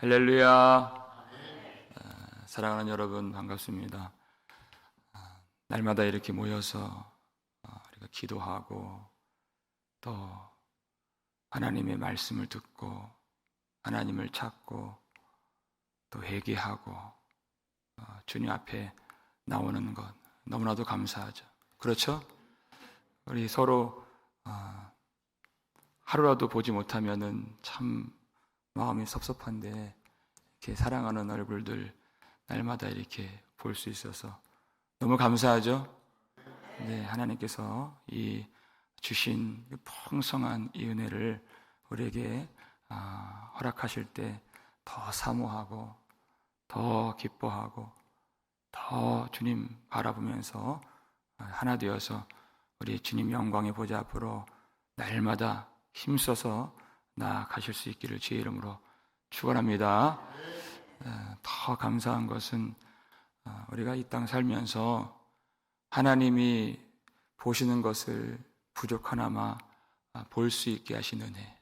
할렐루야. 사랑하는 여러분 반갑습니다. 날마다 이렇게 모여서 우리가 기도하고 또 하나님의 말씀을 듣고 하나님을 찾고 또 회개하고 주님 앞에 나오는 것 너무나도 감사하죠. 그렇죠? 우리 서로 하루라도 보지 못하면은 참 마음이 섭섭한데 이렇게 사랑하는 얼굴들 날마다 이렇게 볼 수 있어서 너무 감사하죠. 네, 하나님께서 이 주신 풍성한 이 은혜를 우리에게 허락하실 때 더 사모하고 더 기뻐하고 더 주님 바라보면서 하나 되어서 우리 주님 영광의 보좌 앞으로 날마다 힘써서 나아가실 수 있기를 주의 이름으로 축원합니다. 더 감사한 것은 우리가 이 땅 살면서 하나님이 보시는 것을 부족하나마 볼 수 있게 하신 은혜.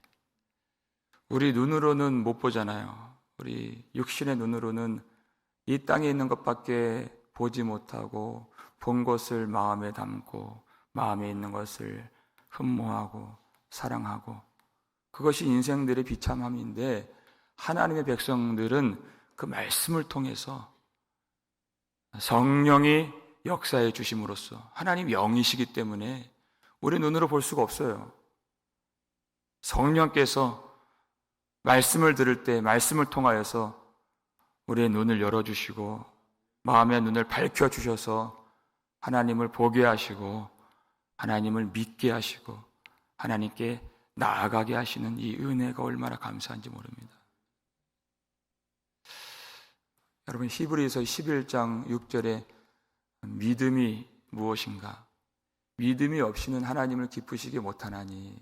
우리 눈으로는 못 보잖아요. 우리 육신의 눈으로는 이 땅에 있는 것밖에 보지 못하고 본 것을 마음에 담고 마음에 있는 것을 흠모하고 사랑하고 그것이 인생들의 비참함인데 하나님의 백성들은 그 말씀을 통해서 성령이 역사해 주심으로써 하나님 영이시기 때문에 우리 눈으로 볼 수가 없어요. 성령께서 말씀을 들을 때 말씀을 통하여서 우리의 눈을 열어주시고 마음의 눈을 밝혀주셔서 하나님을 보게 하시고 하나님을 믿게 하시고 하나님께 나아가게 하시는 이 은혜가 얼마나 감사한지 모릅니다. 여러분 히브리서 11장 6절에 믿음이 무엇인가? 믿음이 없이는 하나님을 기쁘시게 못하나니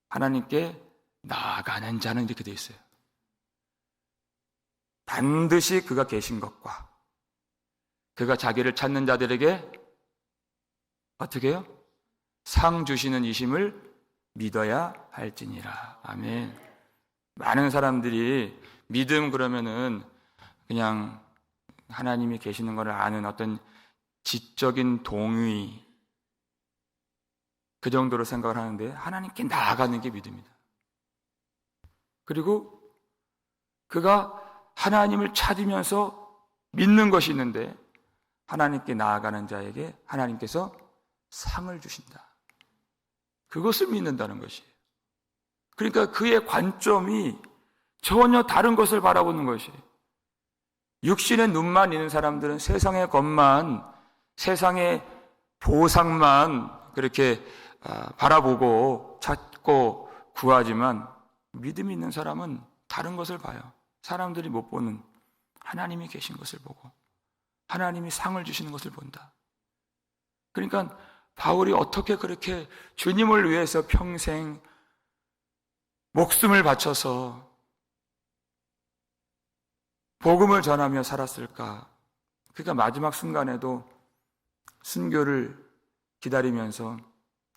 하나님께 나아가는 자는 이렇게 되어 있어요. 반드시 그가 계신 것과 그가 자기를 찾는 자들에게 어떻게 해요? 상 주시는 이심을 믿어야 할지니라. 아멘. 많은 사람들이 믿음 그러면은 그냥 하나님이 계시는 것을 아는 어떤 지적인 동의 그 정도로 생각을 하는데 하나님께 나아가는 게 믿음이다. 그리고 그가 하나님을 찾으면서 믿는 것이 있는데 하나님께 나아가는 자에게 하나님께서 상을 주신다. 그것을 믿는다는 것이에요. 그러니까 그의 관점이 전혀 다른 것을 바라보는 것이에요. 육신의 눈만 있는 사람들은 세상의 것만, 세상의 보상만 그렇게 바라보고 찾고 구하지만 믿음이 있는 사람은 다른 것을 봐요. 사람들이 못 보는 하나님이 계신 것을 보고 하나님이 상을 주시는 것을 본다. 그러니까 바울이 어떻게 그렇게 주님을 위해서 평생 목숨을 바쳐서 복음을 전하며 살았을까? 그러니까 마지막 순간에도 순교를 기다리면서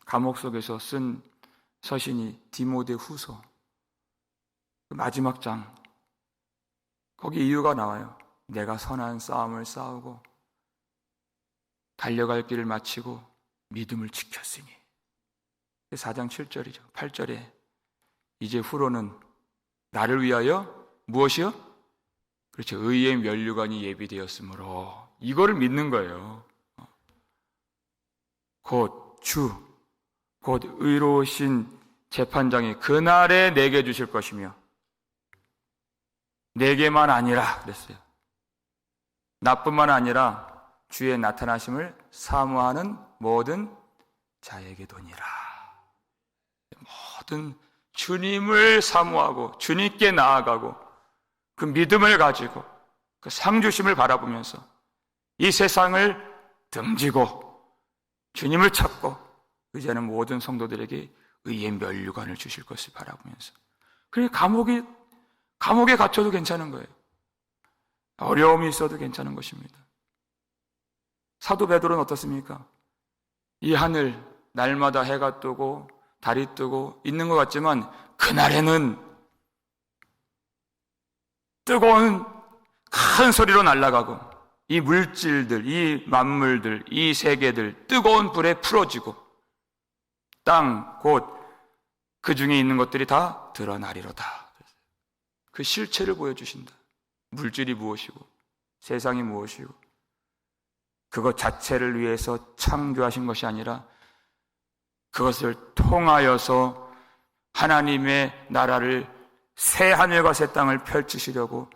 감옥 속에서 쓴 서신이 디모데 후서 마지막 장 거기 이유가 나와요. 내가 선한 싸움을 싸우고 달려갈 길을 마치고 믿음을 지켰으니 4장 7절이죠. 8절에 이제 후로는 나를 위하여 무엇이요? 그렇죠. 의의 면류관이 예비되었으므로 이거를 믿는 거예요. 곧 주, 곧 의로우신 재판장이 그날에 내게 주실 것이며 내게만 아니라 그랬어요. 나뿐만 아니라 주의 나타나심을 사모하는 모든 자에게도니라. 모든 주님을 사모하고 주님께 나아가고 그 믿음을 가지고 그 상주심을 바라보면서 이 세상을 등지고 주님을 찾고 의지하는 모든 성도들에게 의의 면류관을 주실 것을 바라보면서 그러니까 감옥에 갇혀도 괜찮은 거예요. 어려움이 있어도 괜찮은 것입니다. 사도 베드로는 어떻습니까? 이 하늘 날마다 해가 뜨고 달이 뜨고 있는 것 같지만 그날에는 뜨거운 큰 소리로 날아가고 이 물질들, 이 만물들, 이 세계들 뜨거운 불에 풀어지고 땅, 곧 그 중에 있는 것들이 다 드러나리로다. 그 실체를 보여주신다. 물질이 무엇이고 세상이 무엇이고 그것 자체를 위해서 창조하신 것이 아니라 그것을 통하여서 하나님의 나라를 새 하늘과 새 땅을 펼치시려고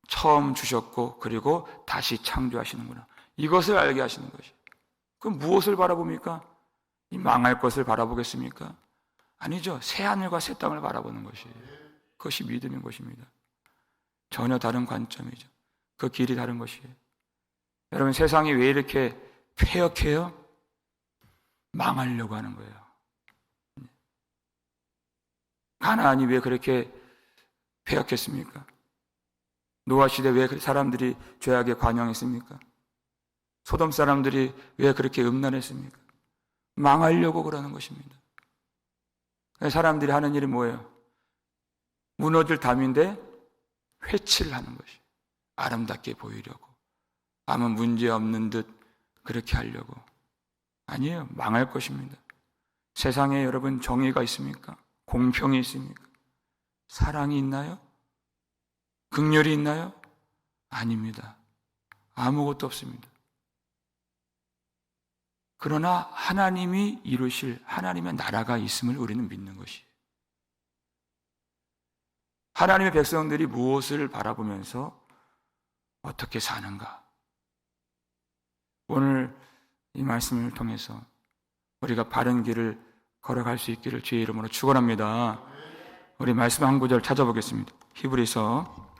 처음 주셨고 그리고 다시 창조하시는구나. 이것을 알게 하시는 것이에요. 그럼 무엇을 바라봅니까? 이 망할 것을 바라보겠습니까? 아니죠. 새 하늘과 새 땅을 바라보는 것이에요. 그것이 믿음인 것입니다. 전혀 다른 관점이죠. 그 길이 다른 것이에요. 여러분, 세상이 왜 이렇게 폐역해요? 망하려고 하는 거예요. 가나안이 왜 그렇게 폐역했습니까? 노아 시대 왜 사람들이 죄악에 관영했습니까? 소돔 사람들이 왜 그렇게 음란했습니까? 망하려고 그러는 것입니다. 사람들이 하는 일이 뭐예요? 무너질 담인데 회치를 하는 것이 아름답게 보이려고 아무 문제 없는 듯 그렇게 하려고. 아니에요. 망할 것입니다. 세상에 여러분 정의가 있습니까? 공평이 있습니까? 사랑이 있나요? 긍휼이 있나요? 아닙니다. 아무것도 없습니다. 그러나 하나님이 이루실 하나님의 나라가 있음을 우리는 믿는 것이에요. 하나님의 백성들이 무엇을 바라보면서 어떻게 사는가? 오늘 이 말씀을 통해서 우리가 바른 길을 걸어갈 수 있기를 주의 이름으로 축원합니다. 우리 말씀 한 구절 찾아보겠습니다. 히브리서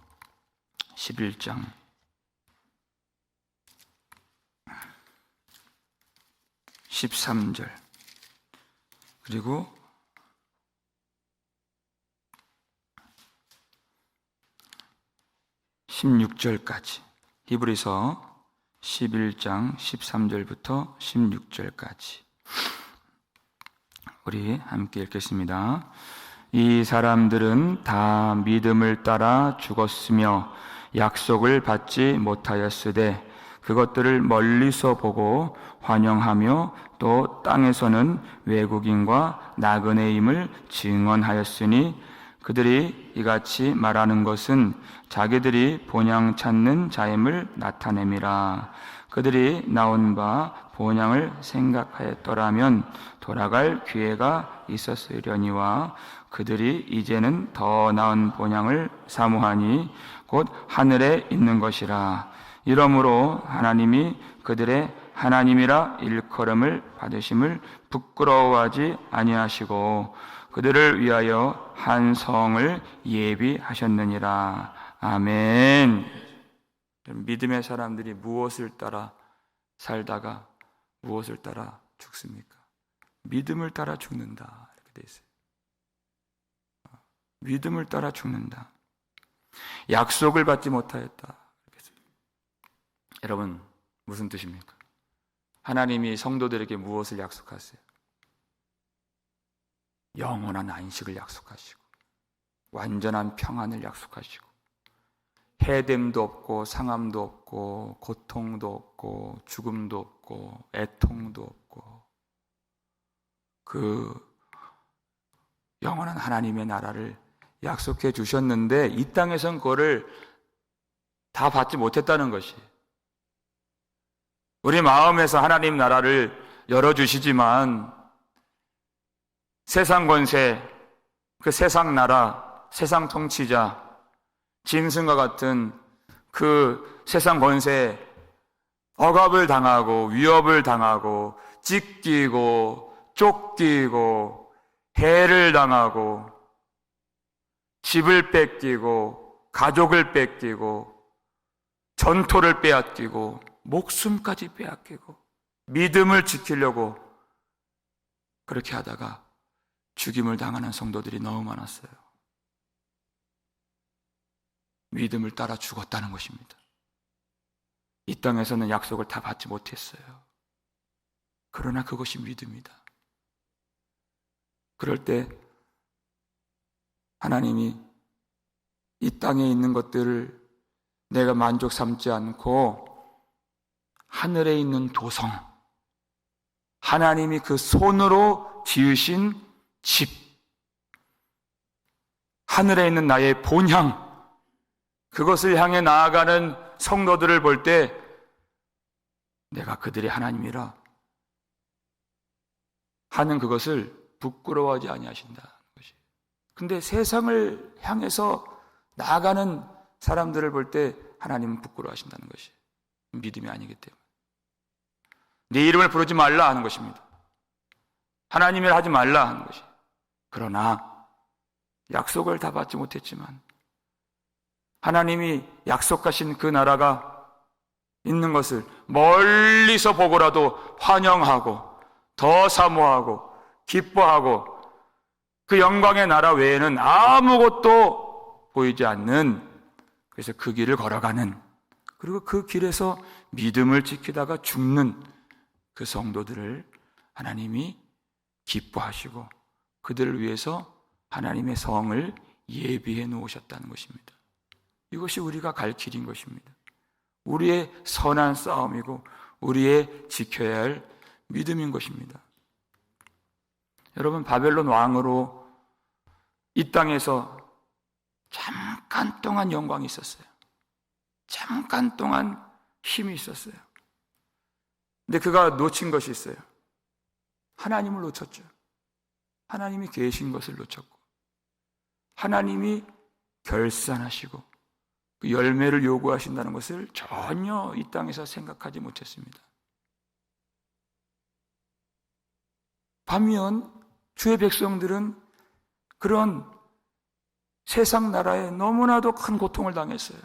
11장 13절 그리고 16절까지 히브리서 11장 13절부터 16절까지 우리 함께 읽겠습니다. 이 사람들은 다 믿음을 따라 죽었으며 약속을 받지 못하였으되 그것들을 멀리서 보고 환영하며 또 땅에서는 외국인과 나그네임을 증언하였으니 그들이 이같이 말하는 것은 자기들이 본향 찾는 자임을 나타냄이라. 그들이 나온 바 본향을 생각하였더라면 돌아갈 기회가 있었으려니와 그들이 이제는 더 나은 본향을 사모하니 곧 하늘에 있는 것이라. 이러므로 하나님이 그들의 하나님이라 일컬음을 받으심을 부끄러워하지 아니하시고 그들을 위하여 한 성을 예비하셨느니라. 아멘. 믿음의 사람들이 무엇을 따라 살다가 무엇을 따라 죽습니까? 믿음을 따라 죽는다. 이렇게 돼 있어요. 믿음을 따라 죽는다. 약속을 받지 못하였다. 여러분, 무슨 뜻입니까? 하나님이 성도들에게 무엇을 약속하세요? 영원한 안식을 약속하시고 완전한 평안을 약속하시고 해됨도 없고 상함도 없고 고통도 없고 죽음도 없고 애통도 없고 그 영원한 하나님의 나라를 약속해 주셨는데 이 땅에선 그거를 다 받지 못했다는 것이. 우리 마음에서 하나님 나라를 열어주시지만 세상 권세, 그 세상 나라, 세상 통치자, 짐승과 같은 그 세상 권세에 억압을 당하고 위협을 당하고 찢기고 쫓기고 해를 당하고 집을 뺏기고 가족을 뺏기고 전토를 빼앗기고 목숨까지 빼앗기고 믿음을 지키려고 그렇게 하다가 죽임을 당하는 성도들이 너무 많았어요. 믿음을 따라 죽었다는 것입니다. 이 땅에서는 약속을 다 받지 못했어요. 그러나 그것이 믿음이다. 그럴 때 하나님이 이 땅에 있는 것들을 내가 만족 삼지 않고 하늘에 있는 도성, 하나님이 그 손으로 지으신 집, 하늘에 있는 나의 본향, 그것을 향해 나아가는 성도들을 볼 때 내가 그들의 하나님이라 하는 그것을 부끄러워하지 아니하신다는 것이. 근데 세상을 향해서 나아가는 사람들을 볼 때 하나님은 부끄러워하신다는 것이 믿음이 아니기 때문에. 내 이름을 부르지 말라 하는 것입니다. 하나님이라 하지 말라 하는 것이. 그러나 약속을 다 받지 못했지만 하나님이 약속하신 그 나라가 있는 것을 멀리서 보고라도 환영하고 더 사모하고 기뻐하고 그 영광의 나라 외에는 아무것도 보이지 않는, 그래서 그 길을 걸어가는, 그리고 그 길에서 믿음을 지키다가 죽는 그 성도들을 하나님이 기뻐하시고 그들을 위해서 하나님의 성을 예비해 놓으셨다는 것입니다. 이것이 우리가 갈 길인 것입니다. 우리의 선한 싸움이고 우리의 지켜야 할 믿음인 것입니다. 여러분, 바벨론 왕으로 이 땅에서 잠깐 동안 영광이 있었어요. 잠깐 동안 힘이 있었어요. 근데 그가 놓친 것이 있어요. 하나님을 놓쳤죠. 하나님이 계신 것을 놓쳤고 하나님이 결산하시고 그 열매를 요구하신다는 것을 전혀 이 땅에서 생각하지 못했습니다. 반면 주의 백성들은 그런 세상 나라에 너무나도 큰 고통을 당했어요.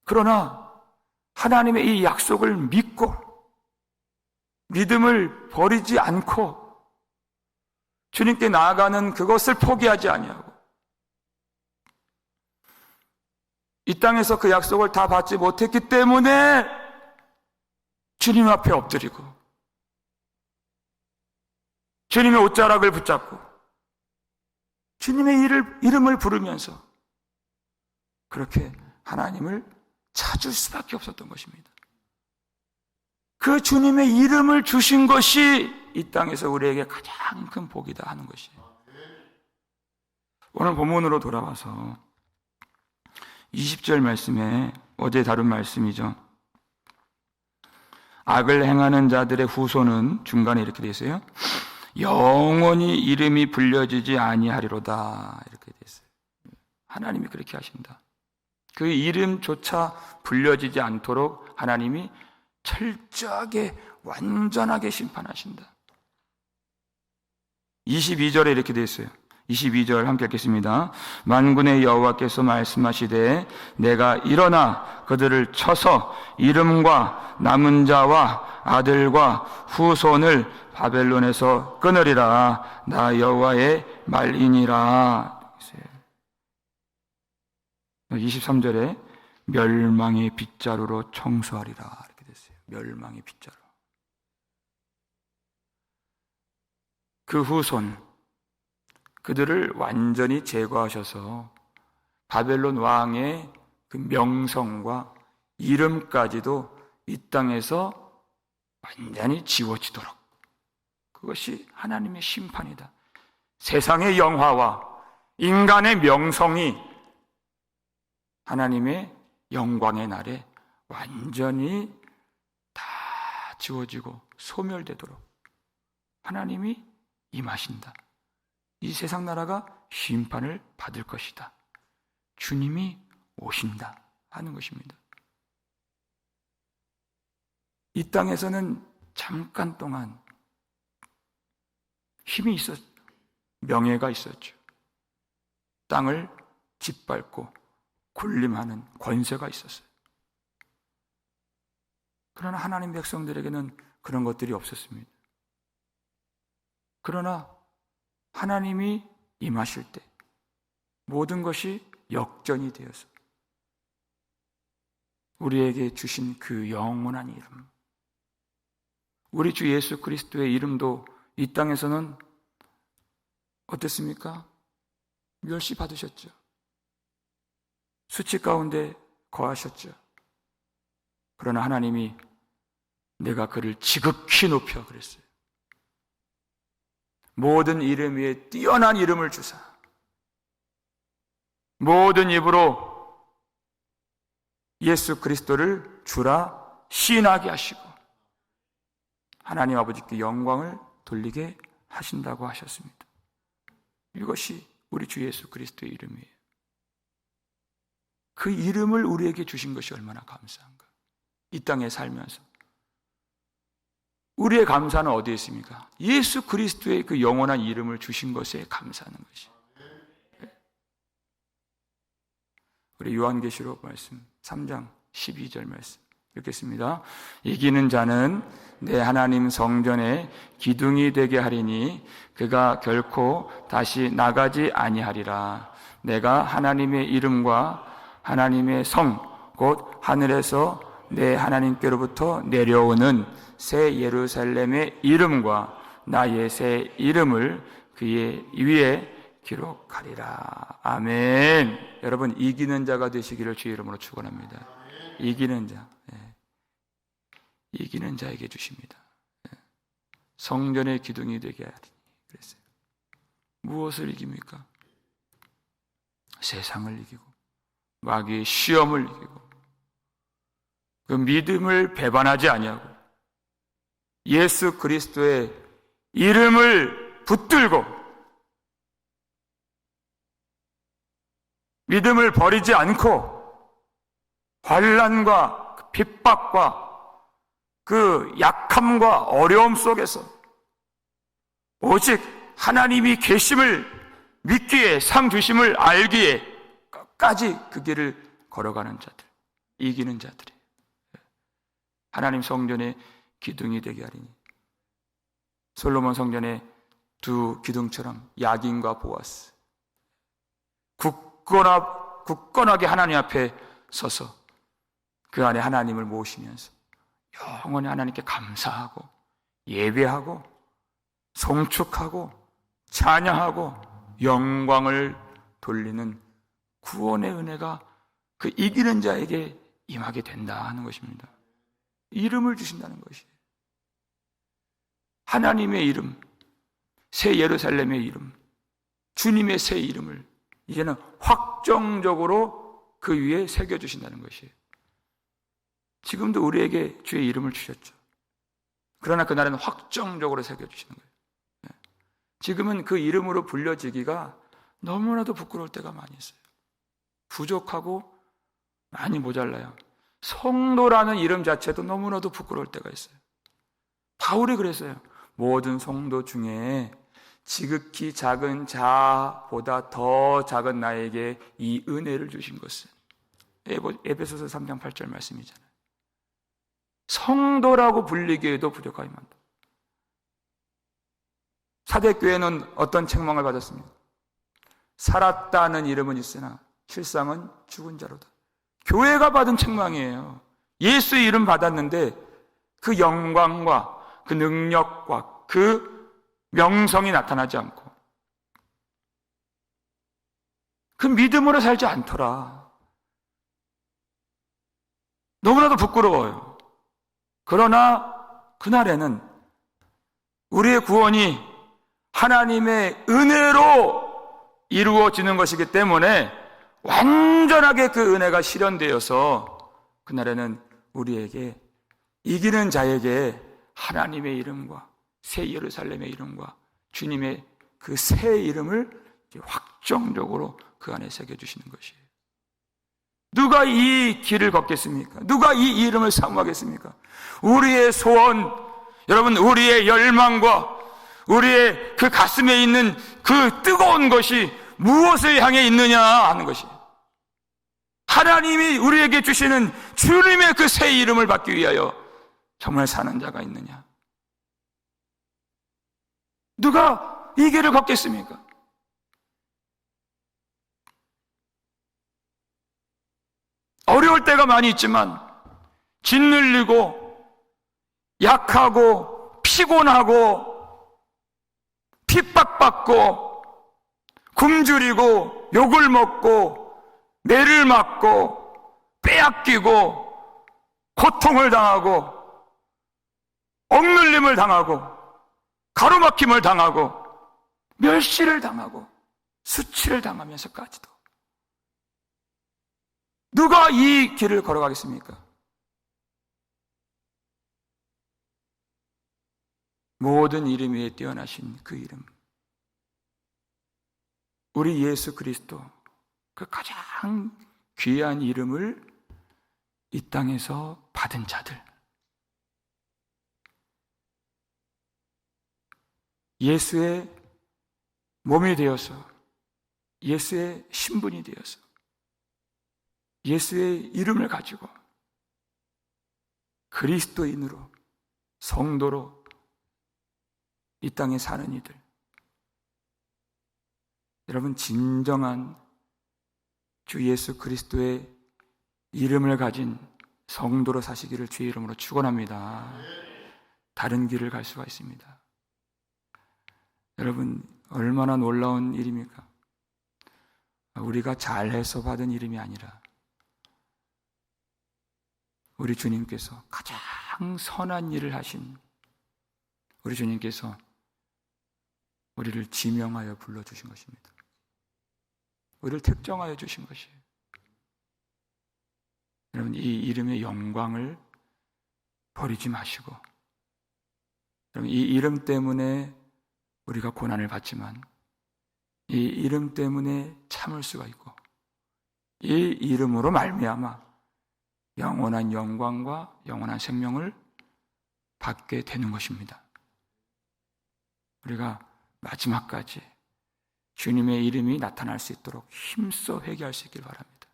그러나 하나님의 이 약속을 믿고 믿음을 버리지 않고 주님께 나아가는 그것을 포기하지 아니하고 이 땅에서 그 약속을 다 받지 못했기 때문에 주님 앞에 엎드리고 주님의 옷자락을 붙잡고 주님의 이름을 부르면서 그렇게 하나님을 찾을 수밖에 없었던 것입니다. 그 주님의 이름을 주신 것이 이 땅에서 우리에게 가장 큰 복이다 하는 것이. 오늘 본문으로 돌아와서 20절 말씀에 어제 다룬 말씀이죠. 악을 행하는 자들의 후손은 중간에 이렇게 되어 있어요. 영원히 이름이 불려지지 아니하리로다. 이렇게 되어 있어요. 하나님이 그렇게 하신다. 그 이름조차 불려지지 않도록 하나님이 철저하게 완전하게 심판하신다. 22절에 이렇게 되어 있어요. 22절 함께 읽겠습니다. 만군의 여호와께서 말씀하시되 내가 일어나 그들을 쳐서 이름과 남은 자와 아들과 후손을 바벨론에서 끊으리라. 나 여호와의 말이니라. 23절에 멸망의 빗자루로 청소하리라. 이렇게 됐어요. 멸망의 빗자루. 그 후손, 그들을 완전히 제거하셔서 바벨론 왕의 그 명성과 이름까지도 이 땅에서 완전히 지워지도록, 그것이 하나님의 심판이다. 세상의 영화와 인간의 명성이 하나님의 영광의 날에 완전히 다 지워지고 소멸되도록 하나님이 임하신다. 이 세상 나라가 심판을 받을 것이다. 주님이 오신다 하는 것입니다. 이 땅에서는 잠깐 동안 힘이 있었죠. 명예가 있었죠. 땅을 짓밟고 군림하는 권세가 있었어요. 그러나 하나님 백성들에게는 그런 것들이 없었습니다. 그러나 하나님이 임하실 때 모든 것이 역전이 되어서 우리에게 주신 그 영원한 이름, 우리 주 예수 그리스도의 이름도 이 땅에서는 어땠습니까? 멸시받으셨죠. 수치 가운데 거하셨죠. 그러나 하나님이 내가 그를 지극히 높여 그랬어요. 모든 이름 위에 뛰어난 이름을 주사 모든 입으로 예수 그리스도를 주라 시인하게 하시고 하나님 아버지께 영광을 돌리게 하신다고 하셨습니다. 이것이 우리 주 예수 그리스도의 이름이에요. 그 이름을 우리에게 주신 것이 얼마나 감사한가. 이 땅에 살면서 우리의 감사는 어디에 있습니까? 예수 그리스도의 그 영원한 이름을 주신 것에 감사하는 것이. 우리 요한계시록 말씀 3장 12절 말씀 읽겠습니다. 이기는 자는 내 하나님 성전에 기둥이 되게 하리니 그가 결코 다시 나가지 아니하리라. 내가 하나님의 이름과 하나님의 성 곧 하늘에서 내 하나님께로부터 내려오는 새 예루살렘의 이름과 나의 새 이름을 그의 위에 기록하리라. 아멘. 여러분, 이기는 자가 되시기를 주의 이름으로 축원합니다. 이기는 자, 이기는 자에게 주십니다. 성전의 기둥이 되게 하리니 그랬어요. 무엇을 이깁니까? 세상을 이기고 마귀의 시험을 이기고 그 믿음을 배반하지 아니하고 예수 그리스도의 이름을 붙들고 믿음을 버리지 않고 환난과 핍박과 그 약함과 어려움 속에서 오직 하나님이 계심을 믿기에 상 주심을 알기에 끝까지 그 길을 걸어가는 자들, 이기는 자들이에요. 하나님 성전의 기둥이 되게 하리니 솔로몬 성전의 두 기둥처럼 야긴과 보아스 굳건하게 하나님 앞에 서서 그 안에 하나님을 모시면서 영원히 하나님께 감사하고 예배하고 송축하고 찬양하고 영광을 돌리는 구원의 은혜가 그 이기는 자에게 임하게 된다 하는 것입니다. 이름을 주신다는 것이에요. 하나님의 이름, 새 예루살렘의 이름, 주님의 새 이름을 이제는 확정적으로 그 위에 새겨주신다는 것이에요. 지금도 우리에게 주의 이름을 주셨죠. 그러나 그날은 확정적으로 새겨주시는 거예요. 지금은 그 이름으로 불려지기가 너무나도 부끄러울 때가 많이 있어요. 부족하고 많이 모자라요. 성도라는 이름 자체도 너무나도 부끄러울 때가 있어요. 바울이 그랬어요. 모든 성도 중에 지극히 작은 자보다 더 작은 나에게 이 은혜를 주신 것은 에베소서 3장 8절 말씀이잖아요. 성도라고 불리기에도 부족함이 많다. 사대교회는 어떤 책망을 받았습니까? 살았다는 이름은 있으나 실상은 죽은 자로다. 교회가 받은 책망이에요. 예수의 이름 받았는데 그 영광과 그 능력과 그 명성이 나타나지 않고 그 믿음으로 살지 않더라. 너무나도 부끄러워요. 그러나 그날에는 우리의 구원이 하나님의 은혜로 이루어지는 것이기 때문에 완전하게 그 은혜가 실현되어서 그날에는 우리에게 이기는 자에게 하나님의 이름과 새 예루살렘의 이름과 주님의 그 새 이름을 확정적으로 그 안에 새겨주시는 것이에요. 누가 이 길을 걷겠습니까? 누가 이 이름을 사모하겠습니까? 우리의 소원, 여러분, 우리의 열망과 우리의 그 가슴에 있는 그 뜨거운 것이 무엇을 향해 있느냐 하는 것이에요. 하나님이 우리에게 주시는 주님의 그 새 이름을 받기 위하여 정말 사는 자가 있느냐? 누가 이 길을 걷겠습니까? 어려울 때가 많이 있지만 짓눌리고 약하고 피곤하고 핍박받고 굶주리고 욕을 먹고 매를 맞고 빼앗기고 고통을 당하고 억눌림을 당하고 가로막힘을 당하고 멸시를 당하고 수치를 당하면서까지도 누가 이 길을 걸어가겠습니까? 모든 이름 위에 뛰어나신 그 이름, 우리 예수 그리스도, 그 가장 귀한 이름을 이 땅에서 받은 자들, 예수의 몸이 되어서 예수의 신분이 되어서 예수의 이름을 가지고 그리스도인으로 성도로 이 땅에 사는 이들, 여러분 진정한 주 예수 그리스도의 이름을 가진 성도로 사시기를 주의 이름으로 축원합니다. 다른 길을 갈 수가 있습니다. 여러분 얼마나 놀라운 일입니까? 우리가 잘해서 받은 이름이 아니라 우리 주님께서 가장 선한 일을 하신 우리 주님께서 우리를 지명하여 불러주신 것입니다. 우리를 특정하여 주신 것이에요. 여러분 이 이름의 영광을 버리지 마시고, 여러분 이 이름 때문에 우리가 고난을 받지만 이 이름 때문에 참을 수가 있고 이 이름으로 말미암아 영원한 영광과 영원한 생명을 받게 되는 것입니다. 우리가 마지막까지 주님의 이름이 나타날 수 있도록 힘써 회개할 수 있길 바랍니다.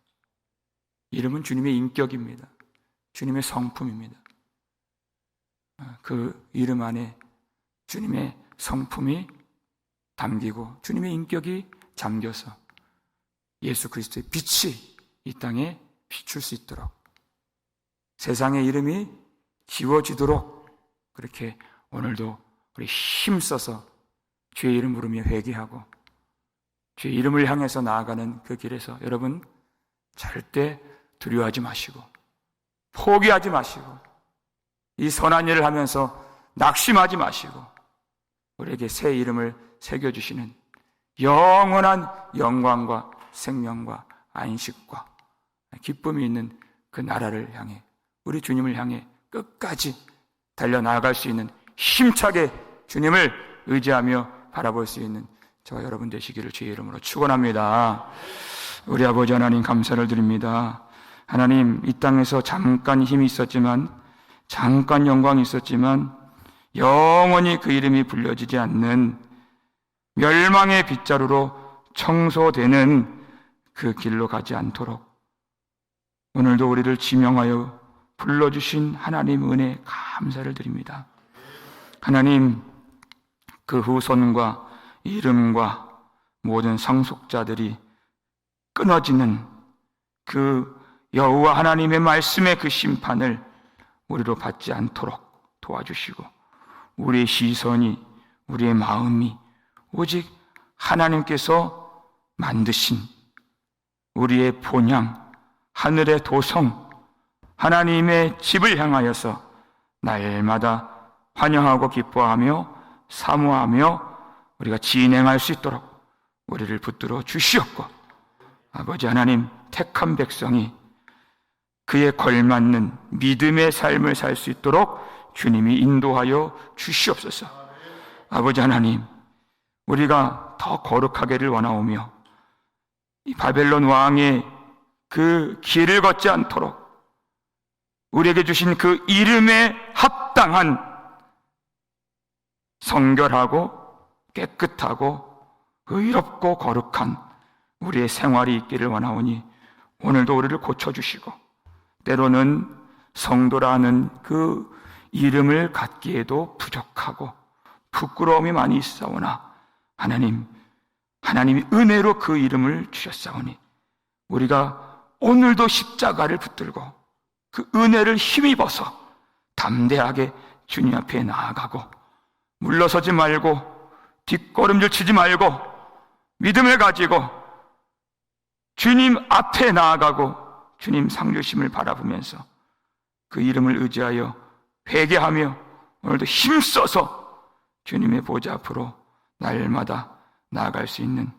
이름은 주님의 인격입니다. 주님의 성품입니다. 그 이름 안에 주님의 성품이 담기고 주님의 인격이 잠겨서 예수 그리스도의 빛이 이 땅에 비출 수 있도록, 세상의 이름이 지워지도록 그렇게 오늘도 우리 힘써서 주의 이름 부르며 회개하고 주의 이름을 향해서 나아가는 그 길에서 여러분 절대 두려워하지 마시고 포기하지 마시고 이 선한 일을 하면서 낙심하지 마시고 우리에게 새 이름을 새겨주시는 영원한 영광과 생명과 안식과 기쁨이 있는 그 나라를 향해, 우리 주님을 향해 끝까지 달려나갈 수 있는, 힘차게 주님을 의지하며 바라볼 수 있는 저와 여러분 되시기를 주의 이름으로 축원합니다. 우리 아버지 하나님 감사를 드립니다. 하나님 이 땅에서 잠깐 힘이 있었지만, 잠깐 영광이 있었지만 영원히 그 이름이 불려지지 않는 멸망의 빗자루로 청소되는 그 길로 가지 않도록 오늘도 우리를 지명하여 불러주신 하나님 은혜 감사를 드립니다. 하나님 그 후손과 이름과 모든 상속자들이 끊어지는 그 여호와 하나님의 말씀의 그 심판을 우리로 받지 않도록 도와주시고, 우리의 시선이, 우리의 마음이 오직 하나님께서 만드신 우리의 본향, 하늘의 도성, 하나님의 집을 향하여서 날마다 환영하고 기뻐하며 사모하며 우리가 진행할 수 있도록 우리를 붙들어 주시옵고, 아버지 하나님 택한 백성이 그에 걸맞는 믿음의 삶을 살 수 있도록 주님이 인도하여 주시옵소서. 아버지 하나님, 우리가 더 거룩하게를 원하오며 이 바벨론 왕의 그 길을 걷지 않도록 우리에게 주신 그 이름에 합당한 성결하고 깨끗하고 의롭고 거룩한 우리의 생활이 있기를 원하오니 오늘도 우리를 고쳐주시고, 때로는 성도라는 그 이름을 갖기에도 부족하고 부끄러움이 많이 있사오나 하나님이 은혜로 그 이름을 주셨사오니 우리가 오늘도 십자가를 붙들고 그 은혜를 힘입어서 담대하게 주님 앞에 나아가고 물러서지 말고 뒷걸음질 치지 말고 믿음을 가지고 주님 앞에 나아가고 주님 상 주심을 바라보면서 그 이름을 의지하여 회개하며 오늘도 힘써서 주님의 보좌 앞으로 날마다 나아갈 수 있는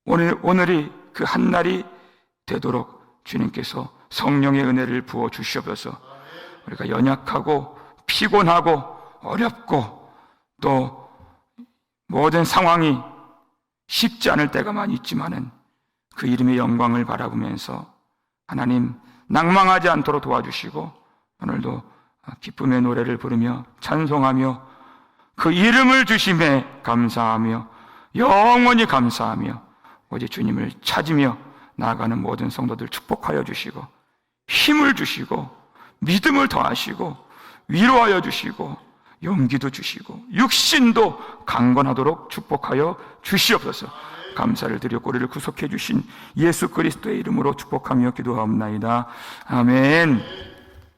오늘이 그 한날이 되도록 주님께서 성령의 은혜를 부어 주시옵소서. 우리가 연약하고 피곤하고 어렵고 또 모든 상황이 쉽지 않을 때가 많이 있지만은 그 이름의 영광을 바라보면서 하나님 낭망하지 않도록 도와주시고 오늘도 기쁨의 노래를 부르며 찬송하며 그 이름을 주심에 감사하며 영원히 감사하며 오직 주님을 찾으며 나아가는 모든 성도들 축복하여 주시고 힘을 주시고 믿음을 더하시고 위로하여 주시고 용기도 주시고 육신도 강건하도록 축복하여 주시옵소서. 감사를 드려 우리를 구속해 주신 예수 그리스도의 이름으로 축복하며 기도하옵나이다. 아멘.